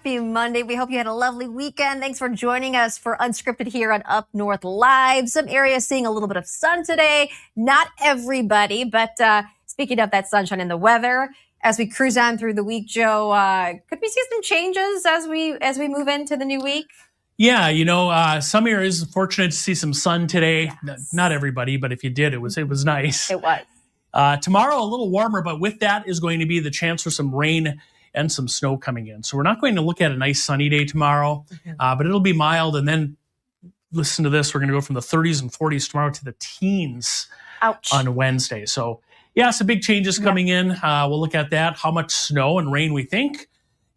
Happy Monday. We hope you had a lovely weekend. Thanks for joining us for Unscripted here on Up North Live. Some areas seeing a little bit of sun today. Not everybody, but speaking of that sunshine and the weather, as we cruise on through the week, Joe, could we see some changes as we move into the new week? Yeah, some areas fortunate to see some sun today. Yes. Not everybody, but if you did, it was nice. It was. Tomorrow, a little warmer, but with that is going to be the chance for some rain and some snow coming in. So we're not going to look at a nice sunny day tomorrow, but it'll be mild. And then listen to this, we're going to go from the 30s and 40s tomorrow to the teens on Wednesday. So yeah, some big changes coming in. We'll look at that, how much snow and rain we think,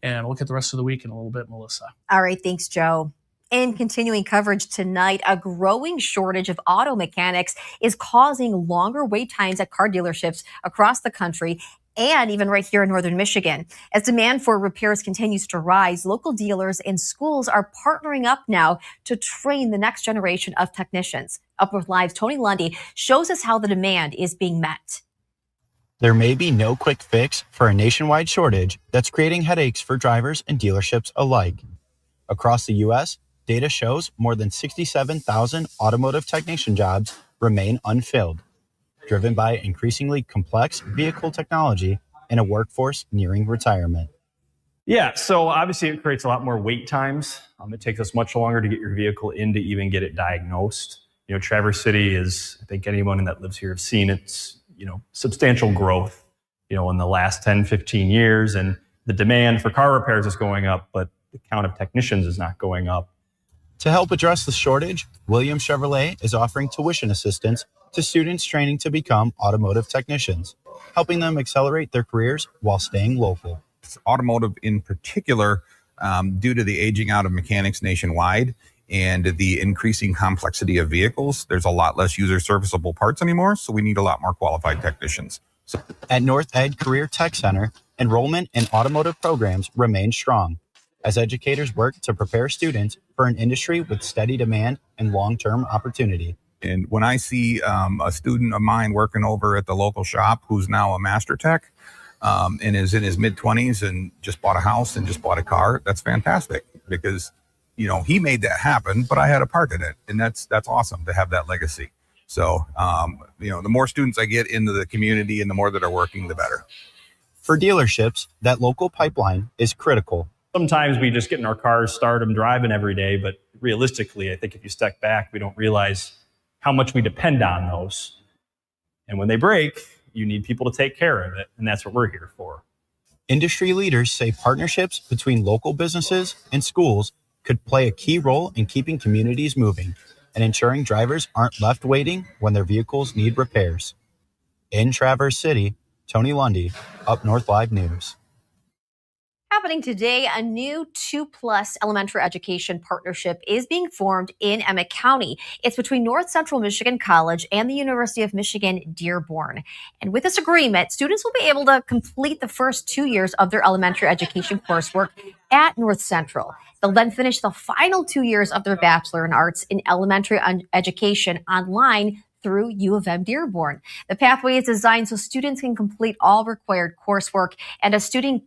and we'll look at the rest of the week in a little bit, Melissa. All right, thanks, Joe. In continuing coverage tonight, a growing shortage of auto mechanics is causing longer wait times at car dealerships across the country and even right here in northern Michigan. As demand for repairs continues to rise, local dealers and schools are partnering up now to train the next generation of technicians. Up North Live's Tony Lundy shows us how the demand is being met. There may be no quick fix for a nationwide shortage that's creating headaches for drivers and dealerships alike. Across the U.S., data shows more than 67,000 automotive technician jobs remain unfilled, driven by increasingly complex vehicle technology and a workforce nearing retirement. Yeah, so obviously it creates a lot more wait times. It takes us much longer to get your vehicle in to even get it diagnosed. Traverse City is, I think anyone that lives here have seen its, substantial growth, in the last 10, 15 years. And the demand for car repairs is going up, but the count of technicians is not going up. To help address the shortage, Williams Chevrolet is offering tuition assistance to students training to become automotive technicians, helping them accelerate their careers while staying local. Automotive in particular, due to the aging out of mechanics nationwide and the increasing complexity of vehicles, there's a lot less user serviceable parts anymore, so we need a lot more qualified technicians. At North Ed Career Tech Center, enrollment in automotive programs remains strong as educators work to prepare students for an industry with steady demand and long-term opportunity. And when I see a student of mine working over at the local shop who's now a master tech and is in his mid-20s and just bought a house and just bought a car, that's fantastic because, he made that happen, but I had a part in it. And that's awesome to have that legacy. So, the more students I get into the community and the more that are working, the better. For dealerships, that local pipeline is critical. Sometimes we just get in our cars, start them driving every day, but realistically, I think if you step back, we don't realize how much we depend on those. And when they break, you need people to take care of it, and that's what we're here for. Industry leaders say partnerships between local businesses and schools could play a key role in keeping communities moving and ensuring drivers aren't left waiting when their vehicles need repairs. In Traverse City, Tony Lundy, Up North Live News. Happening today, a new 2+ elementary education partnership is being formed in Emmett County. It's between North Central Michigan College and the University of Michigan Dearborn. And with this agreement, students will be able to complete the first 2 years of their elementary education coursework at North Central. They'll then finish the final 2 years of their Bachelor in Arts in Elementary Education online through U of M Dearborn. The pathway is designed so students can complete all required coursework and a student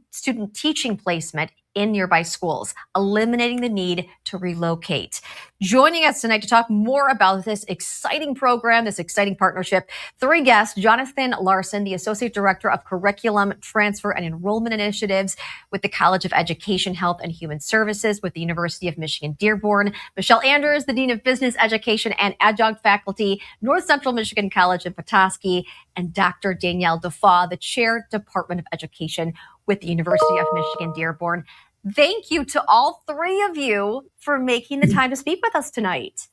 teaching placement in nearby schools, eliminating the need to relocate. Joining us tonight to talk more about this exciting program, this exciting partnership, 3 guests: Jonathan Larson, the Associate Director of Curriculum, Transfer, and Enrollment Initiatives with the College of Education, Health, and Human Services with the University of Michigan Dearborn; Michelle Anders, the Dean of Business Education and Adjunct Faculty, North Central Michigan College in Petoskey; and Dr. Danielle Defoe, the Chair, Department of Education with the University of Michigan Dearborn. Thank you to all 3 of you for making the time to speak with us tonight.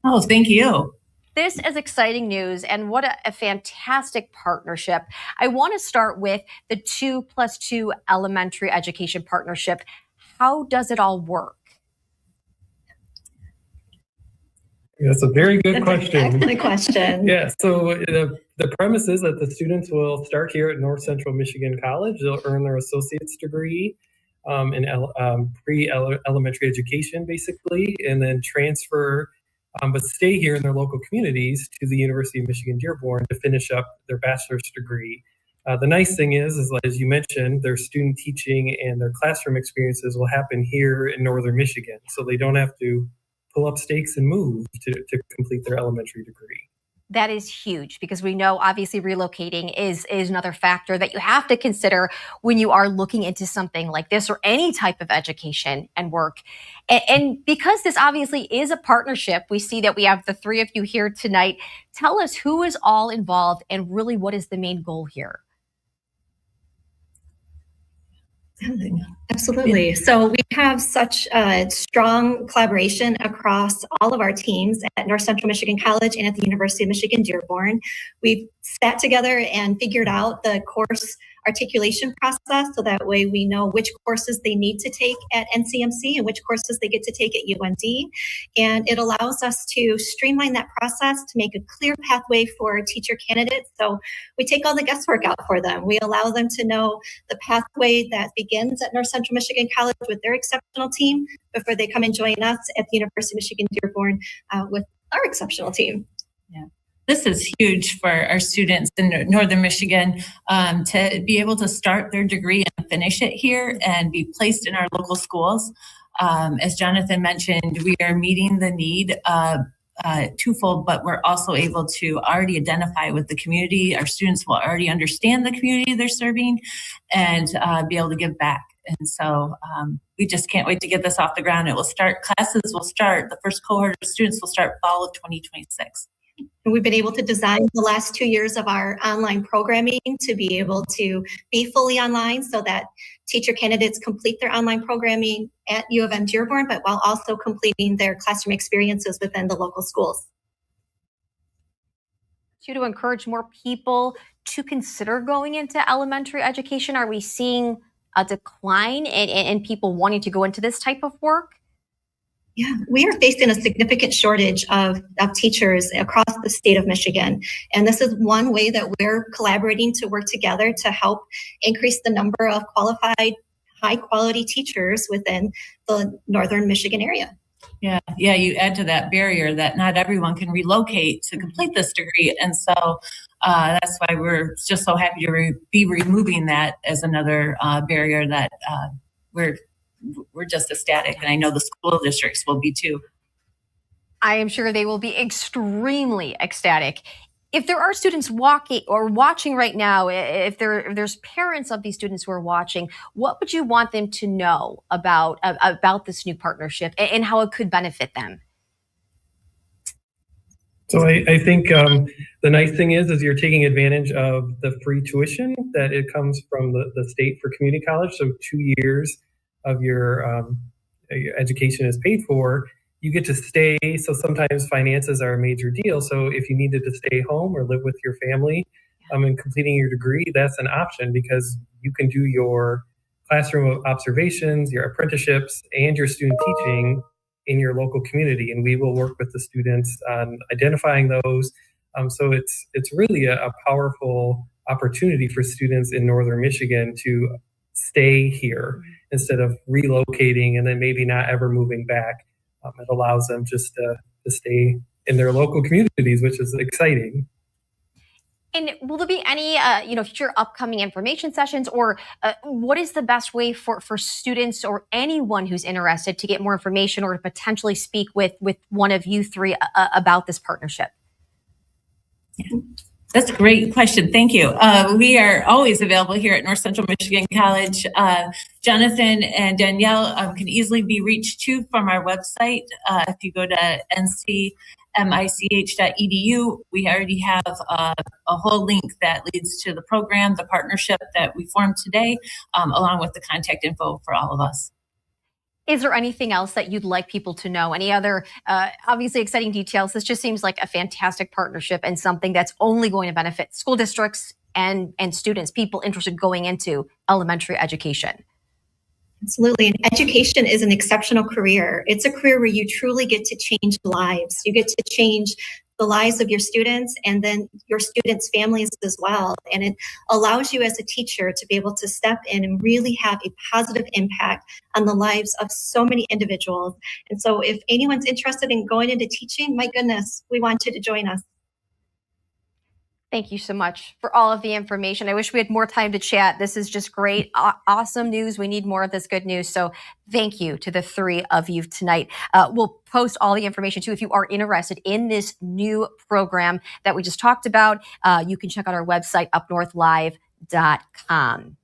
Oh, thank you. This is exciting news, and what a fantastic partnership. I want to start with the 2+2 elementary education partnership. How does it all work? That's a very good question. Excellent question. Yeah, so the premise is that the students will start here at North Central Michigan College. They'll earn their associate's degree in pre-elementary education, basically, and then transfer, but stay here in their local communities to the University of Michigan Dearborn to finish up their bachelor's degree The nice thing is as you mentioned, their student teaching and their classroom experiences will happen here in Northern Michigan, so they don't have to pull up stakes and move to complete their elementary degree. That is huge because we know obviously relocating is another factor that you have to consider when you are looking into something like this or any type of education and work. And because this obviously is a partnership, we see that we have the three of you here tonight. Tell us who is all involved and really what is the main goal here? Absolutely. So we have such a strong collaboration across all of our teams at North Central Michigan College and at the University of Michigan Dearborn. We've sat together and figured out the course articulation process so that way we know which courses they need to take at NCMC and which courses they get to take at UND. And it allows us to streamline that process to make a clear pathway for teacher candidates. So we take all the guesswork out for them. We allow them to know the pathway that begins at North Central Michigan College with their exceptional team before they come and join us at the University of Michigan Dearborn with our exceptional team. Yeah. This is huge for our students in Northern Michigan to be able to start their degree and finish it here and be placed in our local schools. As Jonathan mentioned, we are meeting the need twofold, but we're also able to already identify with the community. Our students will already understand the community they're serving and be able to give back. And so we just can't wait to get this off the ground. Classes will start, the first cohort of students will start fall of 2026. And we've been able to design the last 2 years of our online programming to be able to be fully online so that teacher candidates complete their online programming at U of M Dearborn, but while also completing their classroom experiences within the local schools. To encourage more people to consider going into elementary education, are we seeing a decline in people wanting to go into this type of work? Yeah, we are facing a significant shortage of teachers across the state of Michigan. And this is one way that we're collaborating to work together to help increase the number of qualified, high quality teachers within the Northern Michigan area. Yeah, you add to that barrier that not everyone can relocate to complete this degree. And so that's why we're just so happy to be removing that as another barrier that we're just ecstatic, and I know the school districts will be too. I am sure they will be extremely ecstatic. If there are students walking or watching right now, if there's parents of these students who are watching, what would you want them to know about this new partnership and how it could benefit them? So I think the nice thing is you're taking advantage of the free tuition that it comes from the state for community college. So 2 years of your education is paid for, you get to stay. So sometimes finances are a major deal. So if you needed to stay home or live with your family and completing your degree, that's an option because you can do your classroom observations, your apprenticeships, and your student teaching in your local community. And we will work with the students on identifying those. So it's really a powerful opportunity for students in Northern Michigan to stay here instead of relocating and then maybe not ever moving back. It allows them just to stay in their local communities, which is exciting. And will there be any, future upcoming information sessions, or what is the best way for students or anyone who's interested to get more information or to potentially speak with one of you three about this partnership? Yeah. That's a great question. Thank you. We are always available here at North Central Michigan College. Jonathan and Danielle can easily be reached too from our website. If you go to ncmich.edu, we already have a whole link that leads to the program, the partnership that we formed today, along with the contact info for all of us. Is there anything else that you'd like people to know? Any other obviously exciting details? This just seems like a fantastic partnership and something that's only going to benefit school districts and students, people interested going into elementary education. Absolutely. And education is an exceptional career. It's a career where you truly get to change lives. You get to change the lives of your students and then your students' families as well. And it allows you as a teacher to be able to step in and really have a positive impact on the lives of so many individuals. And so if anyone's interested in going into teaching, my goodness, we want you to join us. Thank you so much for all of the information. I wish we had more time to chat. This is just great, awesome news. We need more of this good news. So thank you to the three of you tonight. We'll post all the information too. If you are interested in this new program that we just talked about, you can check out our website, UpNorthLive.com.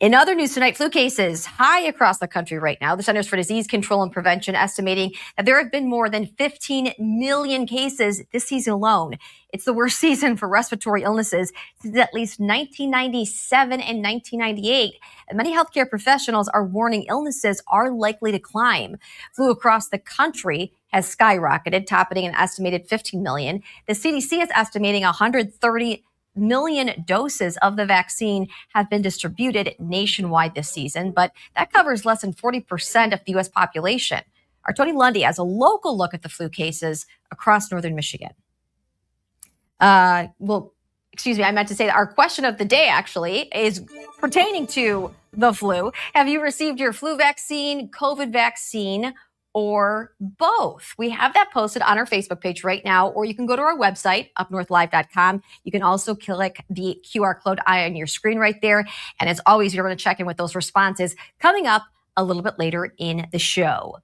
In other news tonight, flu cases high across the country right now. The Centers for Disease Control and Prevention estimating that there have been more than 15 million cases this season alone. It's the worst season for respiratory illnesses since at least 1997 and 1998. And many healthcare professionals are warning illnesses are likely to climb. Flu across the country has skyrocketed, topping an estimated 15 million. The CDC is estimating 130 million doses of the vaccine have been distributed nationwide this season, but that covers less than 40% of the U.S. population. Our Tony Lundy has a local look at the flu cases across northern Michigan. Excuse me, I meant to say that our question of the day actually is pertaining to the flu. Have you received your flu vaccine, COVID vaccine, or both? We have that posted on our Facebook page right now, or you can go to our website, UpNorthLive.com. You can also click the QR code on your screen right there. And as always, you're going to check in with those responses coming up a little bit later in the show.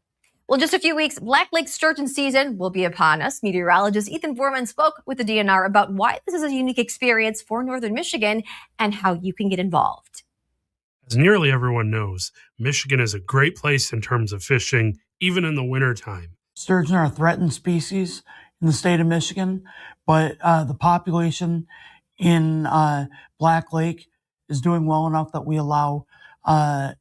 Well, in just a few weeks, Black Lake sturgeon season will be upon us. Meteorologist Ethan Foreman spoke with the DNR about why this is a unique experience for northern Michigan and how you can get involved. As nearly everyone knows, Michigan is a great place in terms of fishing, even in the wintertime. Sturgeon are a threatened species in the state of Michigan, but the population in Black Lake is doing well enough that we allow a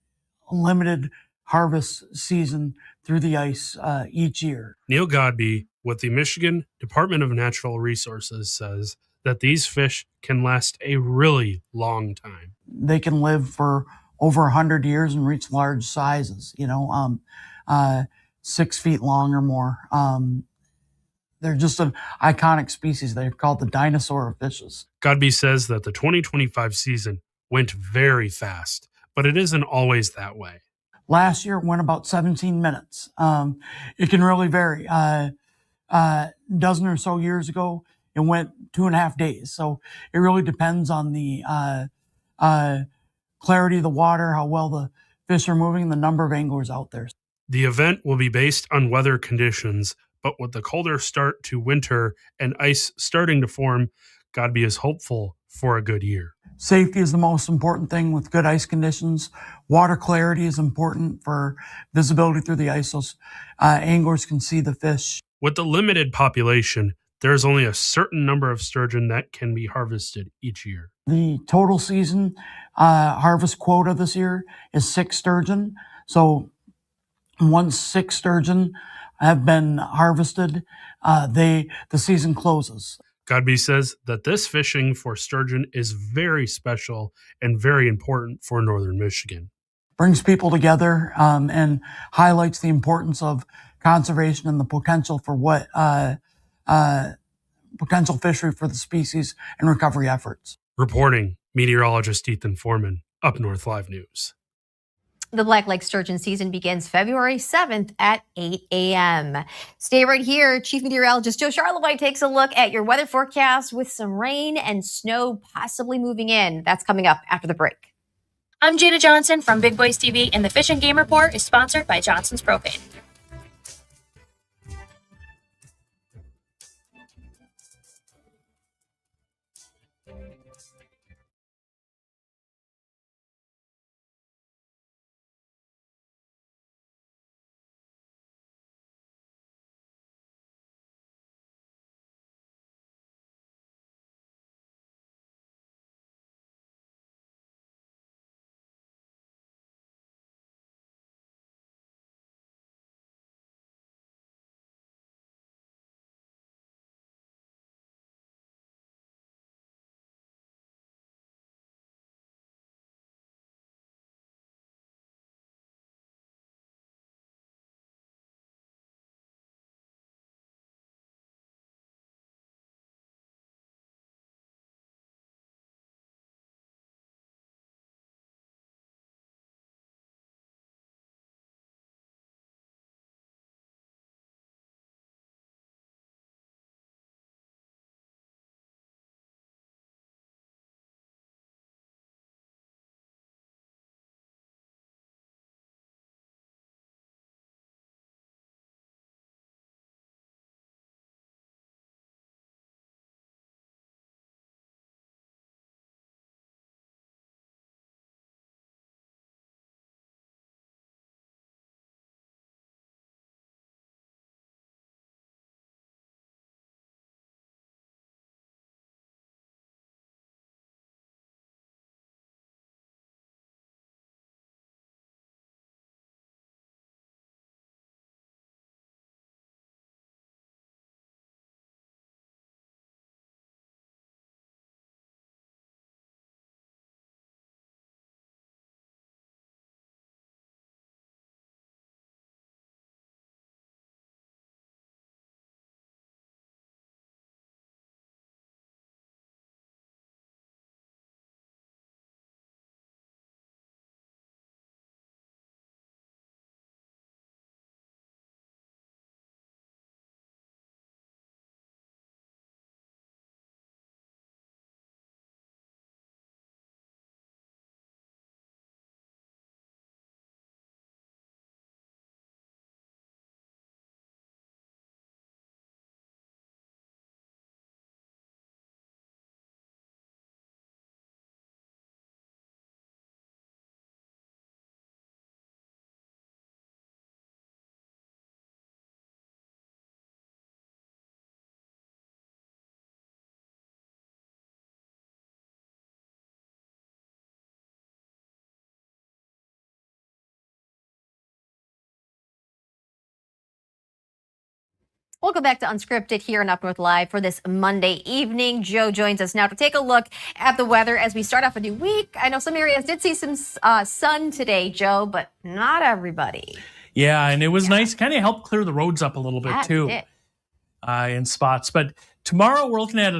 limited harvest season through the ice each year. Neil Godby with the Michigan Department of Natural Resources says that these fish can last a really long time. They can live for over 100 years and reach large sizes, 6 feet long or more. They're just an iconic species. They're called the dinosaur of fishes. Godby says that the 2025 season went very fast, but it isn't always that way. Last year it went about 17 minutes. It can really vary. A dozen or so years ago, it went 2.5 days. So it really depends on the clarity of the water, how well the fish are moving, and the number of anglers out there. The event will be based on weather conditions, but with the colder start to winter and ice starting to form, Godby is hopeful for a good year. Safety is the most important thing with good ice conditions. Water clarity is important for visibility through the ice so anglers can see the fish. With the limited population, there's only a certain number of sturgeon that can be harvested each year. The total season harvest quota this year is 6 sturgeon. So once 6 sturgeon have been harvested, the season closes. Godby says that this fishing for sturgeon is very special and very important for northern Michigan. Brings people together and highlights the importance of conservation and the potential for what potential fishery for the species and recovery efforts. Reporting, meteorologist Ethan Foreman, Up North Live News. The Black Lake sturgeon season begins February 7th at 8 a.m. Stay right here. Chief Meteorologist Joe Charlevite takes a look at your weather forecast with some rain and snow possibly moving in. That's coming up after the break. I'm Jada Johnson from Big Boys TV, and the Fish and Game Report is sponsored by Johnson's Propane. Welcome back to Unscripted here on Up North Live for this Monday evening. Joe joins us now to take a look at the weather as we start off a new week. I know some areas did see some sun today, Joe, but not everybody. Yeah, and it was nice. Kind of helped clear the roads up a little bit too in spots. But tomorrow we're looking at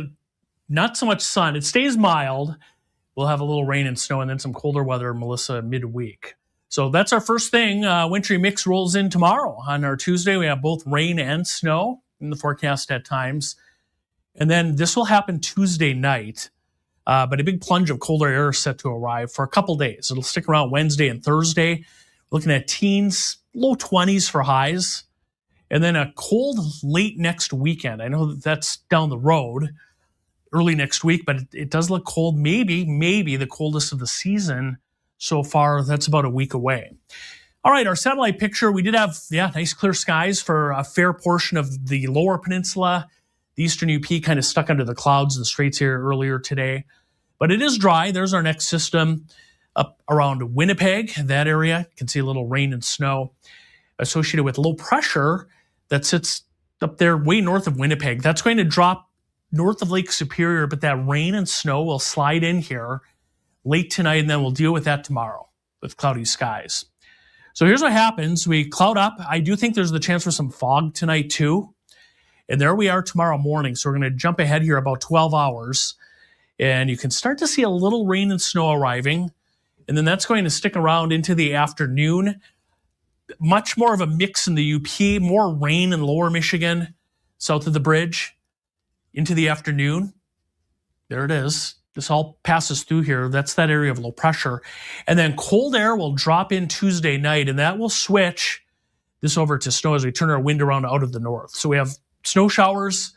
not so much sun. It stays mild. We'll have a little rain and snow and then some colder weather, Melissa, midweek. So that's our first thing. Wintry mix rolls in tomorrow. On our Tuesday, we have both rain and snow in the forecast at times. And then this will happen Tuesday night. But a big plunge of colder air is set to arrive for a couple days. It'll stick around Wednesday and Thursday. We're looking at teens, low 20s for highs. And then a cold late next weekend. I know that's down the road, early next week, but it does look cold. Maybe the coldest of the season so far. That's about a week away. All right, our satellite picture, we did have, nice clear skies for a fair portion of the lower peninsula. The eastern UP kind of stuck under the clouds, the straits here earlier today. But it is dry. There's our next system up around Winnipeg, that area. You can see a little rain and snow associated with low pressure that sits up there way north of Winnipeg. That's going to drop north of Lake Superior, but that rain and snow will slide in here late tonight, and then we'll deal with that tomorrow with cloudy skies. So here's what happens. We cloud up. I do think there's the chance for some fog tonight too. And there we are tomorrow morning. So we're going to jump ahead here about 12 hours. And you can start to see a little rain and snow arriving. And then that's going to stick around into the afternoon. Much more of a mix in the UP, more rain in lower Michigan, south of the bridge, into the afternoon. There it is. This all passes through here. That's that area of low pressure. And then cold air will drop in Tuesday night, and that will switch this over to snow as we turn our wind around out of the north. So we have snow showers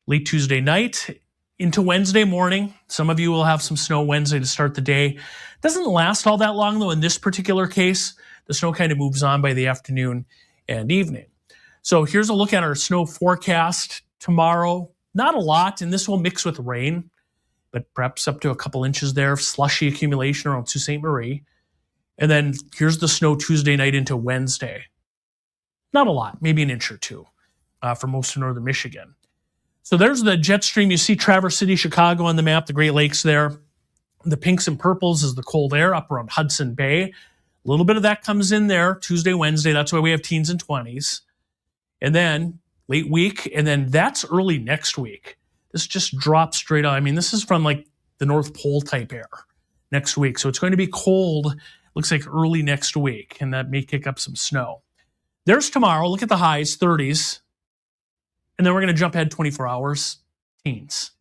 late Tuesday night into Wednesday morning. Some of you will have some snow Wednesday to start the day. Doesn't last all that long, though. In this particular case, the snow kind of moves on by the afternoon and evening. So here's a look at our snow forecast tomorrow. Not a lot, and this will mix with rain, but perhaps up to a couple inches there, slushy accumulation around Sault Ste. Marie. And then here's the snow Tuesday night into Wednesday. Not a lot, maybe an inch or two for most of northern Michigan. So there's the jet stream. You see Traverse City, Chicago on the map, the Great Lakes there. The pinks and purples is the cold air up around Hudson Bay. A little bit of that comes in there Tuesday, Wednesday. That's why we have teens and 20s. And then late week, and then that's early next week. This just drops straight out. I mean, this is from like the North Pole type air next week. So it's going to be cold, looks like early next week, and that may kick up some snow. There's tomorrow. Look at the highs, 30s. And then we're going to jump ahead 24 hours, teens.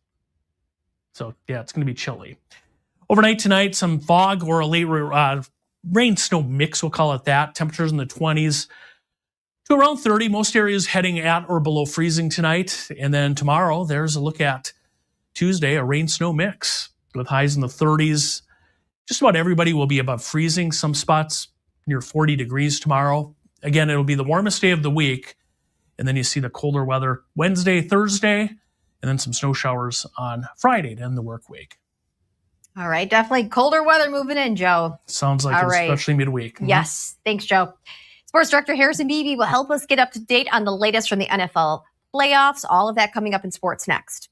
So, yeah, it's going to be chilly. Overnight tonight, some fog or a late rain-snow mix, we'll call it that. Temperatures in the 20s to around 30. Most areas heading at or below freezing tonight. And then tomorrow, there's a look at Tuesday, a rain-snow mix with highs in the 30s. Just about everybody will be above freezing. Some spots near 40 degrees tomorrow. Again, it'll be the warmest day of the week. And then you see the colder weather Wednesday, Thursday, and then some snow showers on Friday to end the work week. All right, definitely colder weather moving in, Joe. Sounds like it, especially midweek. Yes, thanks, Joe. Sports Director Harrison Beebe will help us get up to date on the latest from the NFL playoffs. All of that coming up in sports next.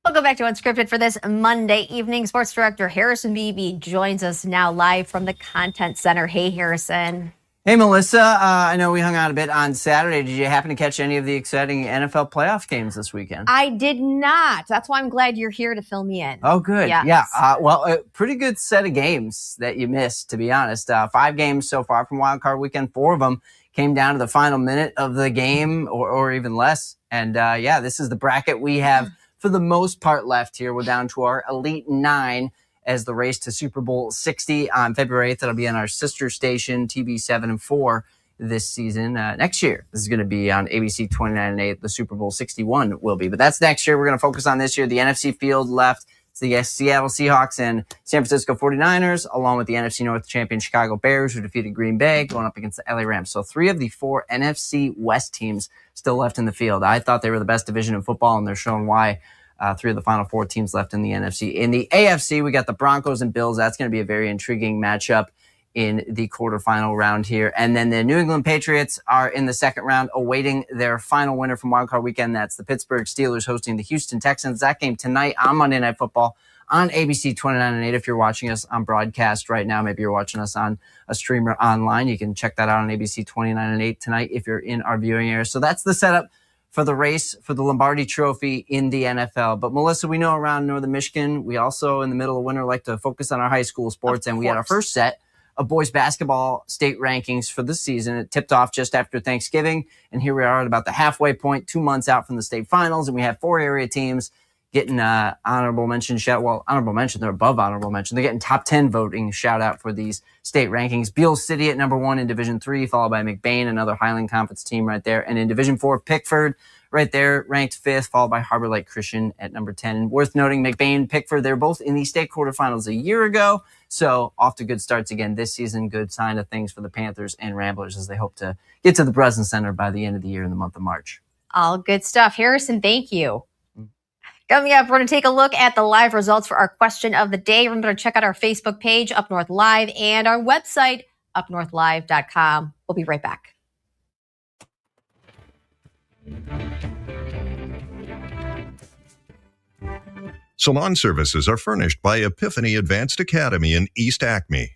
Welcome back to Unscripted for this Monday evening. Sports director Harrison Beebe joins us now live from the Content Center. Hey, Harrison. Hey, Melissa. I know we hung out a bit on Saturday. Did you happen to catch any of the exciting NFL playoff games this weekend? I did not. That's why I'm glad you're here to fill me in. Oh, good. Yes. Yeah. Well, a pretty good set of games that you missed, to be honest. 5 games so far from Wild Card Weekend. 4 of them came down to the final minute of the game or even less. And yeah, this is the bracket we have for the most part left here. We're down to our Elite 9 as the race to Super Bowl 60 on February 8th. That'll be on our sister station, TV 7 and 4 this season. Next year, this is going to be on ABC 29 and 8. The Super Bowl 61 will be. But that's next year. We're going to focus on this year. The NFC field left. It's the Seattle Seahawks and San Francisco 49ers, along with the NFC North champion Chicago Bears, who defeated Green Bay, going up against the LA Rams. So 3 of the 4 NFC West teams still left in the field. I thought they were the best division in football, and they're showing why. 3 of the final 4 teams left in the NFC. In the AFC, we got the Broncos and Bills. That's going to be a very intriguing matchup in the quarterfinal round here. And then the New England Patriots are in the second round, awaiting their final winner from Wild Card Weekend. That's the Pittsburgh Steelers hosting the Houston Texans. That game tonight on Monday Night Football on ABC 29 and 8. If you're watching us on broadcast right now, maybe you're watching us on a streamer online, you can check that out on ABC 29 and 8 tonight if you're in our viewing area. So that's the setup for the race for the Lombardi Trophy in the NFL. But Melissa, we know around Northern Michigan, we also in the middle of winter like to focus on our high school sports. And we had our first set of boys basketball state rankings for this season. It tipped off just after Thanksgiving. And here we are at about the halfway point, 2 months out from the state finals. And we have 4 area teams getting honorable mention shout. Well, honorable mention, they're above honorable mention. They're getting top 10 voting shout out for these state rankings. Beale City at number 1 in Division 3, followed by McBain, another Highland Conference team right there. And in Division 4, Pickford right there, ranked 5th, followed by Harbor Lake Christian at number 10. And worth noting, McBain, Pickford, they're both in the state quarterfinals a year ago. So off to good starts again this season. Good sign of things for the Panthers and Ramblers as they hope to get to the Breslin Center by the end of the year in the month of March. All good stuff. Harrison, thank you. Coming up, we're going to take a look at the live results for our question of the day. We're going to check out our Facebook page, Up North Live, and our website, UpNorthLive.com. We'll be right back. Salon services are furnished by Epiphany Advanced Academy in East Acme.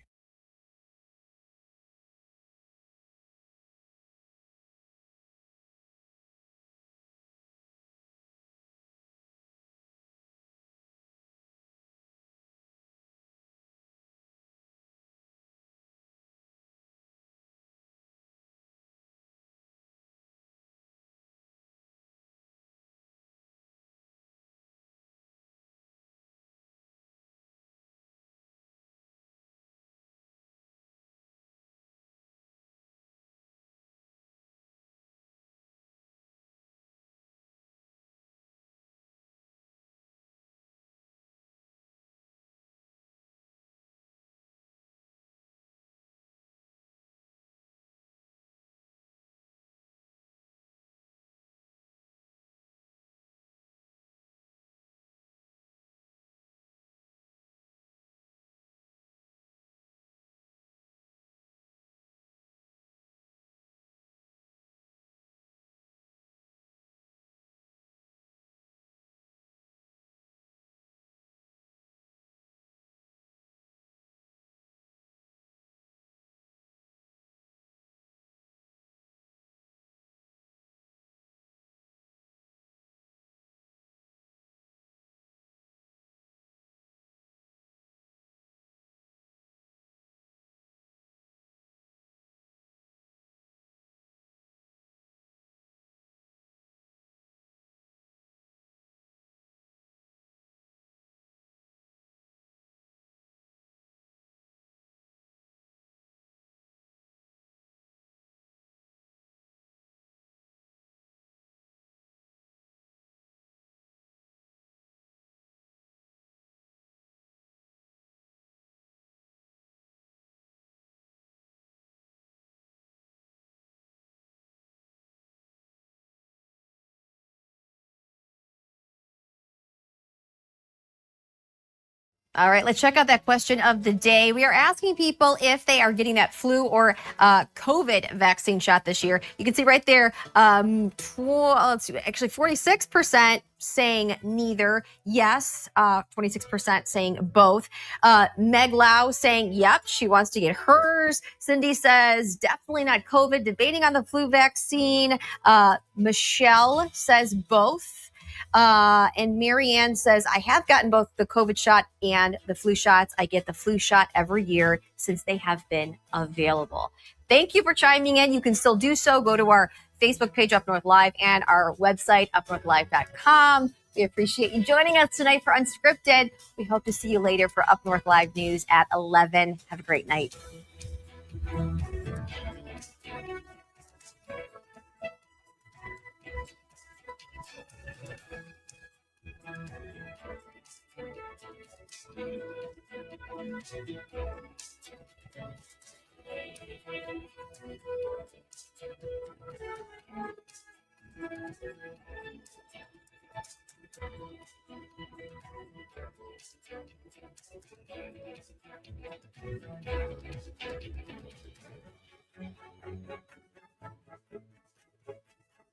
All right, let's check out that question of the day. We are asking people if they are getting that flu or COVID vaccine shot this year. You can see right there, let's see, actually 46% saying neither. Yes, 26% saying both. Meg Lau saying, yep, she wants to get hers. Cindy says, definitely not COVID, debating on the flu vaccine. Michelle says both. And Marianne says, I have gotten both the COVID shot and the flu shots. I get the flu shot every year since they have been available. Thank you for chiming in. You can still do so. Go to our Facebook page, Up North Live, and our website, UpNorthLive.com. We appreciate you joining us tonight for Unscripted. We hope to see you later for Up North Live News at 11. Have a great night.